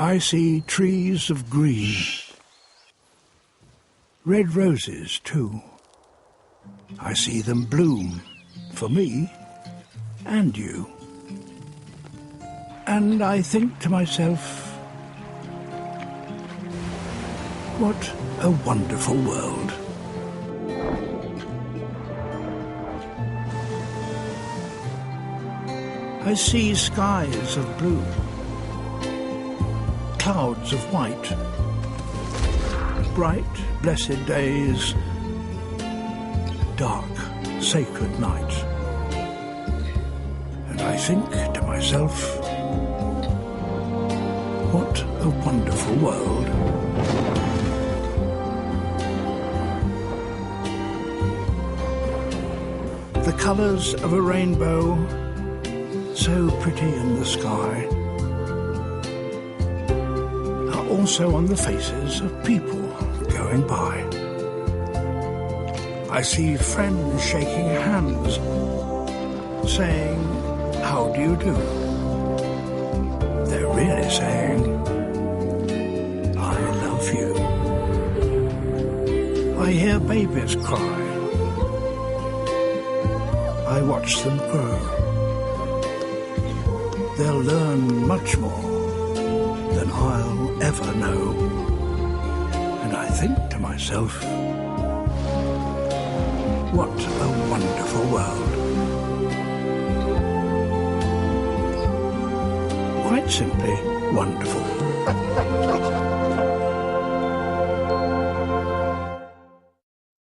I see trees of green, red roses too. I see them bloom for me and you. And I think to myself, what a wonderful world. I see skies of blue, clouds of white, bright, blessed days, dark, sacred night. And I think to myself, what a wonderful world. The colours of a rainbow, so pretty in the sky, are also on the faces of people going by. I see friends shaking hands, saying, "How do you do?" They're really saying, "I love you." I hear babies cry. I watch them grow. They'll learn much more than I'll ever know. And I think to myself, what a wonderful world. Quite simply wonderful.